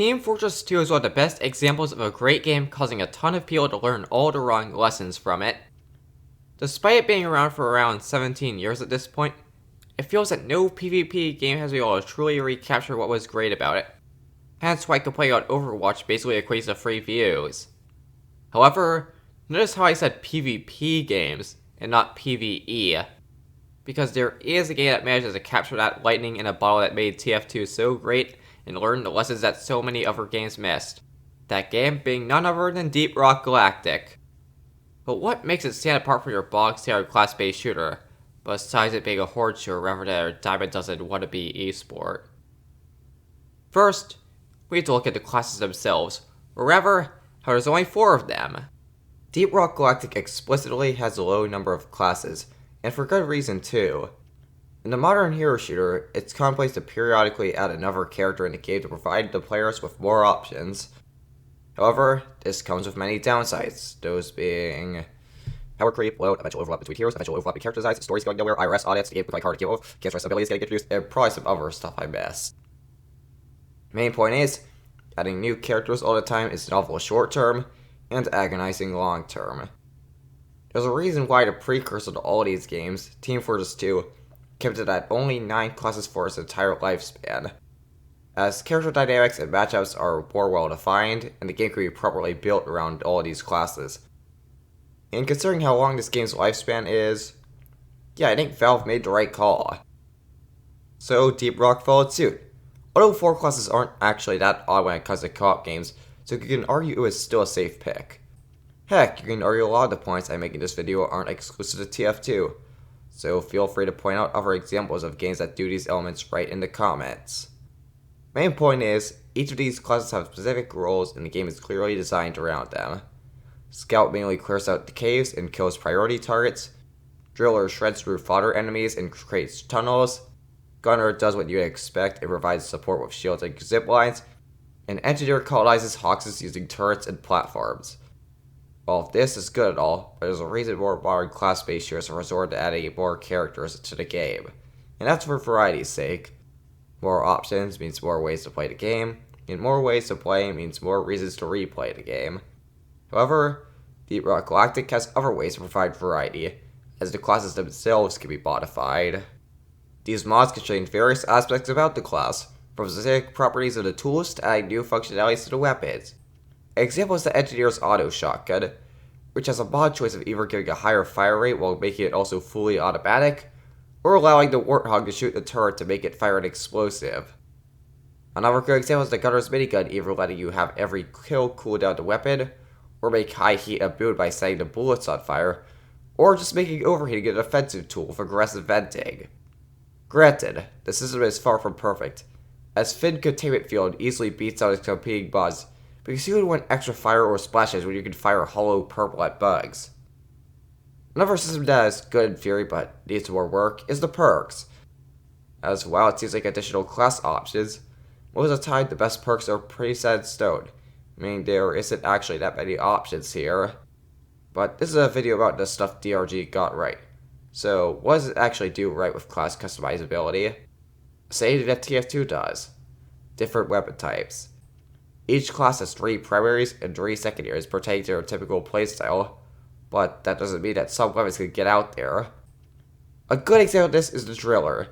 Team Fortress 2 is one of the best examples of a great game causing a ton of people to learn all the wrong lessons from it. Despite it being around for around 17 years at this point, it feels that no PvP game has been able to truly recapture what was great about it. Hence why complaining about Overwatch basically equates to free views. However, notice how I said PvP games and not PvE, because there is a game that manages to capture that lightning in a bottle that made TF2 so great and learn the lessons that so many other games missed. That game being none other than Deep Rock Galactic. But what makes it stand apart from your bog standard class-based shooter, besides it being a horde shooter rather than a dime a dozen wannabe esport? First, we need to look at the classes themselves, or rather, how there's only 4 of them. Deep Rock Galactic explicitly has a low number of classes, and for good reason too. In the modern hero shooter, it's commonplace to periodically add another character in the game to provide the players with more options. However, this comes with many downsides, those being power creep, load, eventual overlap between heroes, eventual overlap in character designs, stories going nowhere, IRS audience, the game becoming hard to keep up, can't stress abilities getting introduced, and probably some other stuff I missed. Main point is, adding new characters all the time is novel short term, and agonizing long term. There's a reason why the precursor to all these games, Team Fortress 2, kept it at only 9 classes for its entire lifespan, as character dynamics and matchups are more well defined, and the game can be properly built around all these classes. And considering how long this game's lifespan is, yeah, I think Valve made the right call. So Deep Rock followed suit. Although 4 classes aren't actually that odd when it comes to co-op games, so you can argue it was still a safe pick. Heck, you can argue a lot of the points I make in this video aren't exclusive to TF2, so feel free to point out other examples of games that do these elements right in the comments. Main point is, each of these classes have specific roles and the game is clearly designed around them. Scout mainly clears out the caves and kills priority targets. Driller shreds through fodder enemies and creates tunnels. Gunner does what you'd expect and provides support with shields and zip lines. And Engineer colonizes Hoxes using turrets and platforms. All of this is good and all, but there's a reason more modern class-based shooters have resorted to adding more characters to the game. And that's for variety's sake. More options means more ways to play the game, and more ways to play means more reasons to replay the game. However, Deep Rock Galactic has other ways to provide variety, as the classes themselves can be modified. These mods can change various aspects about the class, from specific properties of the tools to adding new functionalities to the weapons. An example is the Engineer's Auto Shotgun, which has a mod choice of either giving a higher fire rate while making it also fully automatic, or allowing the Warthog to shoot the turret to make it fire an explosive. Another good example is the Gunner's Minigun either letting you have every kill cool down the weapon, or make high heat a boon by setting the bullets on fire, or just making overheating an offensive tool for aggressive venting. Granted, the system is far from perfect, as Fin Containment Field easily beats out its competing mods, because you would want extra fire or splashes when you can fire hollow purple at bugs. Another system that is good in theory but needs more work is the perks. As while it seems like additional class options, most of the time the best perks are pretty set in stone, meaning there isn't actually that many options here. But this is a video about the stuff DRG got right. So what does it actually do right with class customizability? Say that TF2 does. Different weapon types. Each class has 3 primaries and 3 secondaries pertaining to their typical playstyle, but that doesn't mean that some weapons can get out there. A good example of this is the Driller,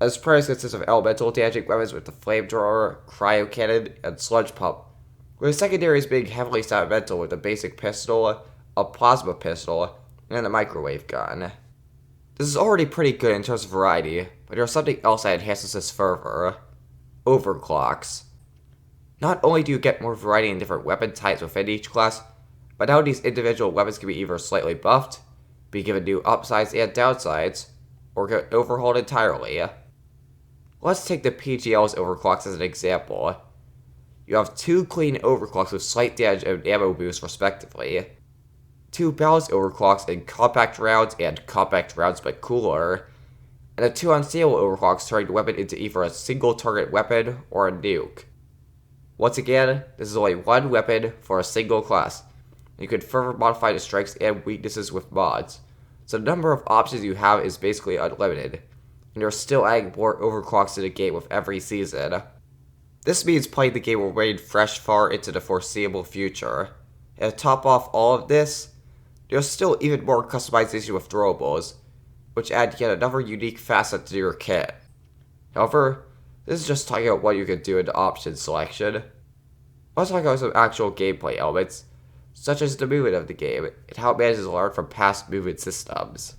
as primaries consist of elemental damaging weapons with the flamethrower, cryo cannon, and sludge pump, with secondaries being heavily sentimental with a basic pistol, a plasma pistol, and a microwave gun. This is already pretty good in terms of variety, but there's something else that enhances this further: overclocks. Not only do you get more variety in different weapon types within each class, but now these individual weapons can be either slightly buffed, be given new upsides and downsides, or get overhauled entirely. Let's take the PGL's overclocks as an example. You have 2 clean overclocks with slight damage and ammo boost respectively, 2 balanced overclocks in compact rounds and compact rounds but cooler, and a 2 unstable overclocks turning the weapon into either a single target weapon or a nuke. Once again, this is only 1 weapon for a single class. You can further modify the strengths and weaknesses with mods, so the number of options you have is basically unlimited, and you're still adding more overclocks to the game with every season. This means playing the game will remain fresh far into the foreseeable future. And to top off all of this, there's still even more customization with throwables, which add yet another unique facet to your kit. However, this is just talking about what you can do in the options selection. Let's talk about some actual gameplay elements, such as the movement of the game, and how it manages to learn from past movement systems.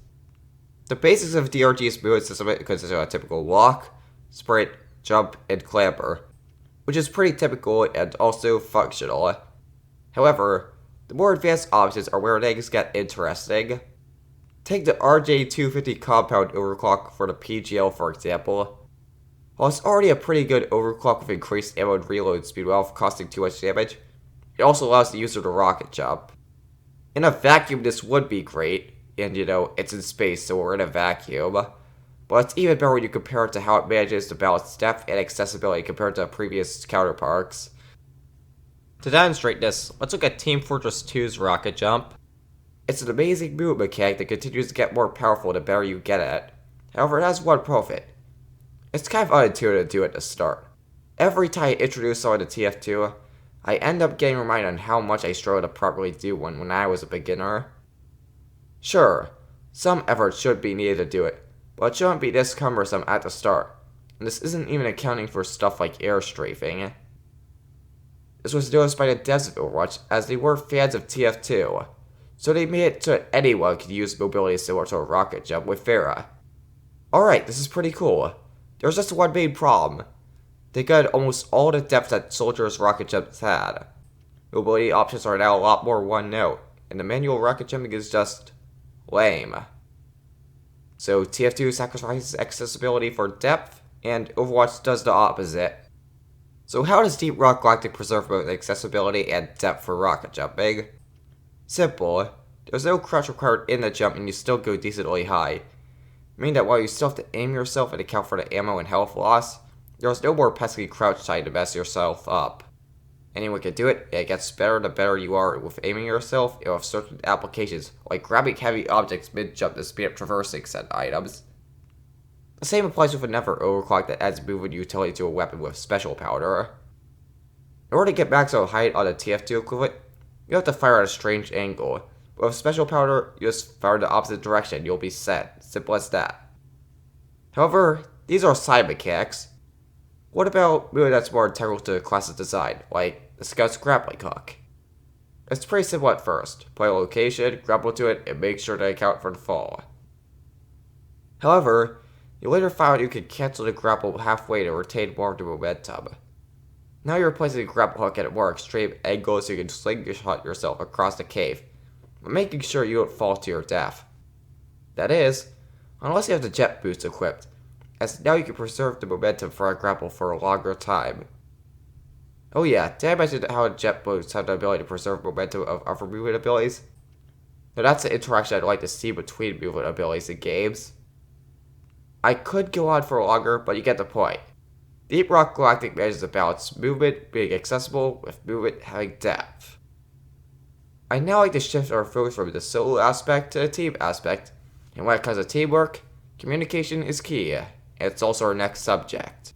The basics of DRG's movement system consist of a typical walk, sprint, jump, and clamber, which is pretty typical and also functional. However, the more advanced options are where things get interesting. Take the RJ250 compound overclock for the PGL for example. While it's already a pretty good overclock with increased ammo and reload speed without costing too much damage, it also allows the user to rocket jump. In a vacuum this would be great, and it's in space so we're in a vacuum, but it's even better when you compare it to how it manages to balance depth and accessibility compared to previous counterparts. To demonstrate this, let's look at Team Fortress 2's rocket jump. It's an amazing movement mechanic that continues to get more powerful the better you get at it. However, it has one profit. It's kind of unintuitive to do at the start. Every time I introduce someone to TF2, I end up getting reminded on how much I struggled to properly do one when I was a beginner. Sure, some effort should be needed to do it, but it shouldn't be this cumbersome at the start, and this isn't even accounting for stuff like air strafing. This was noticed by the devs of Overwatch as they were fans of TF2, so they made it so that anyone could use mobility similar to a rocket jump with Pharah. Alright, this is pretty cool. There's just one main problem. They got almost all the depth that Soldier's rocket jumps had. Mobility options are now a lot more one note, and the manual rocket jumping is just lame. So TF2 sacrifices accessibility for depth, and Overwatch does the opposite. So how does Deep Rock Galactic preserve both accessibility and depth for rocket jumping? Simple. There's no crouch required in the jump and you still go decently high. Meaning that while you still have to aim yourself and account for the ammo and health loss, there's no more pesky crouch time to mess yourself up. Anyone can do it, and it gets better the better you are with aiming yourself and with certain applications, like grabbing heavy objects mid-jump to speed up traversing said items. The same applies with another overclock that adds movement utility to a weapon with special powder. In order to get maximum height on the TF2 equivalent, you have to fire at a strange angle. But with special powder, you just fire in the opposite direction, you'll be set. Simple as that. However, these are side mechanics. What about movement that's more integral to the class's design, like the Scout's grappling hook? It's pretty simple at first. Play a location, grapple to it, and make sure to account for the fall. However, you later found you could cancel the grapple halfway to retain more of the momentum. Now you're placing the grapple hook at a more extreme angle so you can slingshot yourself across the cave, but making sure you don't fall to your death. That is, unless you have the jet boost equipped, as now you can preserve the momentum for a grapple for a longer time. Oh yeah, did I mention how jet boosts have the ability to preserve momentum of other movement abilities? Now that's the interaction I'd like to see between movement abilities in games. I could go on for longer, but you get the point. Deep Rock Galactic manages to balance movement being accessible with movement having depth. I'd now like to shift our focus from the solo aspect to the team aspect, and when it comes to teamwork, communication is key, and it's also our next subject.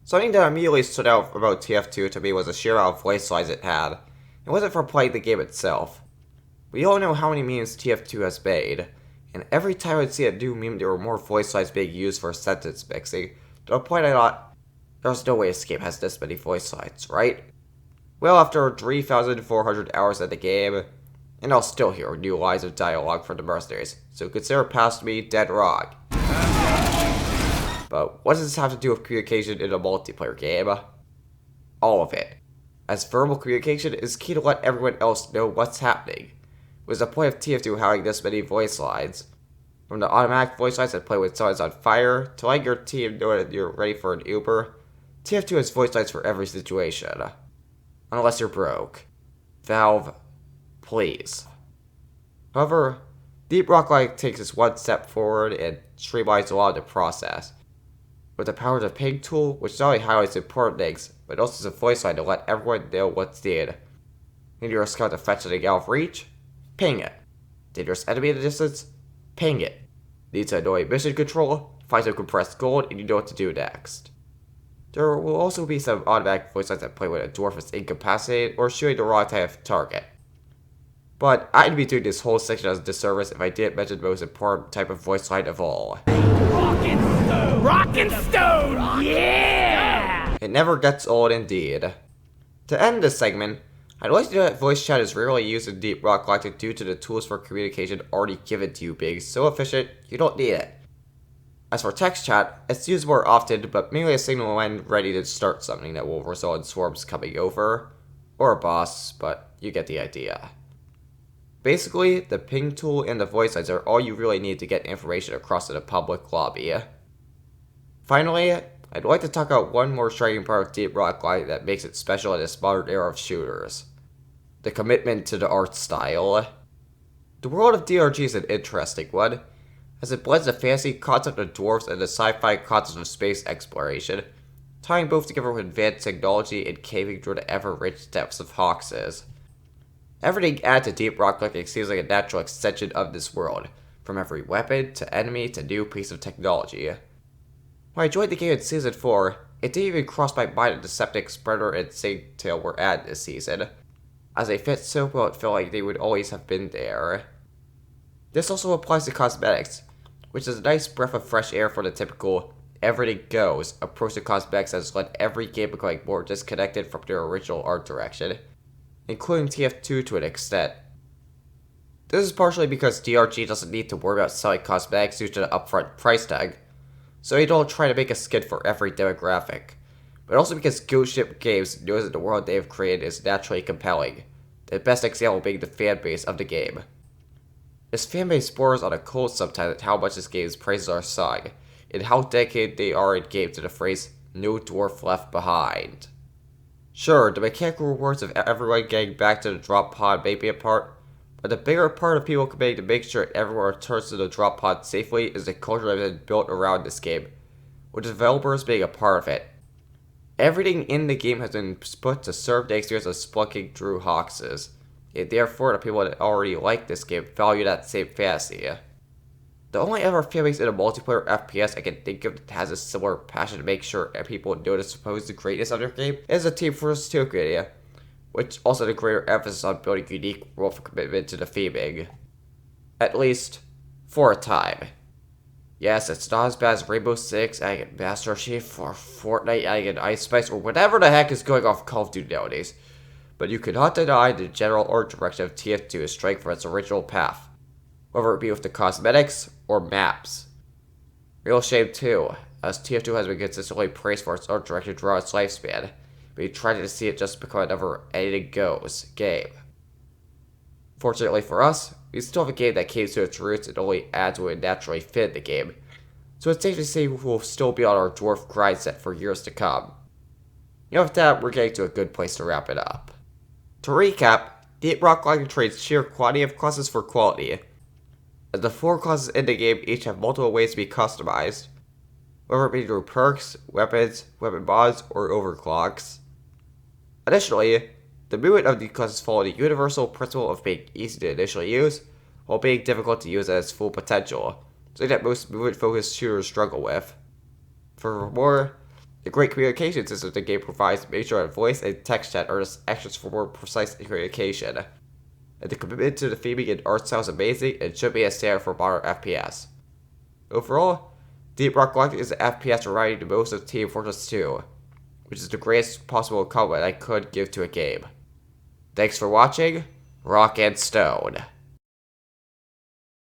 Something that immediately stood out about TF2 to me was the sheer amount of voice lines it had. It wasn't from playing the game itself. We all know how many memes TF2 has made, and every time I'd see a new meme there were more voice lines being used for sentence mixing, to the point I thought, there's no way this game has this many voice lines, right? Well, after 3,400 hours of the game, and I'll still hear new lines of dialogue from the mercenaries, so consider past me dead wrong. But what does this have to do with communication in a multiplayer game? All of it. As verbal communication is key to let everyone else know what's happening. It was the point of TF2 having this many voice lines. From the automatic voice lines that play when someone's on fire, to letting your team know that you're ready for an Uber, TF2 has voice lines for every situation. Unless you're broke. Valve, please. However, Deep Rock Galactic takes this one step forward and streamlines a lot of the process. With the power of the ping tool, which not only highlights important things, but also is a voice line to let everyone know what's needed. Need your scout to fetch something out of reach? Ping it. Dangerous enemy in the distance? Ping it. Need to annoy mission control? Find some compressed gold and you know what to do next. There will also be some automatic voice lines that play when a dwarf is incapacitated or shooting the wrong type of target. But I'd be doing this whole section as a disservice if I didn't mention the most important type of voice line of all. Rock and stone! Rock and stone! Yeah! It never gets old indeed. To end this segment, I'd like to know that voice chat is rarely used in Deep Rock Galactic due to the tools for communication already given to you being so efficient, you don't need it. As for text chat, it's used more often, but mainly a signal when ready to start something that will result in swarms coming over, or a boss, but you get the idea. Basically, the ping tool and the voice lines are all you really need to get information across to the public lobby. Finally, I'd like to talk about one more striking part of Deep Rock Galactic that makes it special in this modern era of shooters. The commitment to the art style. The world of DRG is an interesting one, as it blends the fantasy concept of dwarves and the sci-fi concept of space exploration, tying both together with advanced technology and caving through the ever-rich depths of Hoxes. Everything added to Deep Rock Galactic seems like a natural extension of this world, from every weapon, to enemy, to new piece of technology. When I joined the game in Season 4, it didn't even cross my mind that Deceptic, Spreader, and Sailtail were added this season, as they fit so well it felt like they would always have been there. This also applies to cosmetics, which is a nice breath of fresh air for the typical everything goes approach to cosmetics that has led every game becoming more disconnected from their original art direction, including TF2 to an extent. This is partially because DRG doesn't need to worry about selling cosmetics due to the upfront price tag, so they don't try to make a skin for every demographic, but also because Ghost Ship Games knows that the world they have created is naturally compelling, the best example being the fanbase of the game. This fanbase borders on a cold sometimes at how much this game's praises are sung, and how dedicated they are in game to the phrase, "No dwarf left behind." Sure, the mechanical rewards of everyone getting back to the drop pod may be a part, but the bigger part of people committing to make sure everyone returns to the drop pod safely is the culture that has been built around this game, with developers being a part of it. Everything in the game has been put to serve the experience of splunking through Hoxes, and therefore the people that already like this game value that same fantasy. The only other fanbase in a multiplayer FPS I can think of that has a similar passion to make sure people know the supposed greatness of their game is the Team Fortress 2 community, which also has a greater emphasis on building unique world for commitment to the theming. At least, for a time. Yes, it's not as bad as Rainbow Six, adding in Master Chief, or Fortnite, adding in Ice Spice, or whatever the heck is going off Call of Duty nowadays, but you cannot deny the general art direction of TF2 is straying from its original path, whether it be with the cosmetics or maps. Real shame too, as TF2 has been consistently praised for its art direction throughout its lifespan, but you tried to see it just become another anything goes game. Fortunately for us, we still have a game that came to its roots and only adds what would naturally fit the game, so it's safe to say we'll still be on our dwarf grind set for years to come. With that, we're getting to a good place to wrap it up. To recap, Deep Rock Galactic trades sheer quantity of classes for quality, as the 4 classes in the game each have multiple ways to be customized, whether it be through perks, weapons, weapon mods, or overclocks. Additionally, the movement of these classes follow the universal principle of being easy to initially use, while being difficult to use at its full potential, something that most movement-focused shooters struggle with. Furthermore, the great communication system the game provides makes sure that voice and text chat are just extras for more precise communication. And the commitment to the theming and art style is amazing and should be a standard for modern FPS. Overall, Deep Rock Galactic is an FPS reminding the most of Team Fortress 2, which is the greatest possible compliment I could give to a game. Thanks for watching, Rock and Stone.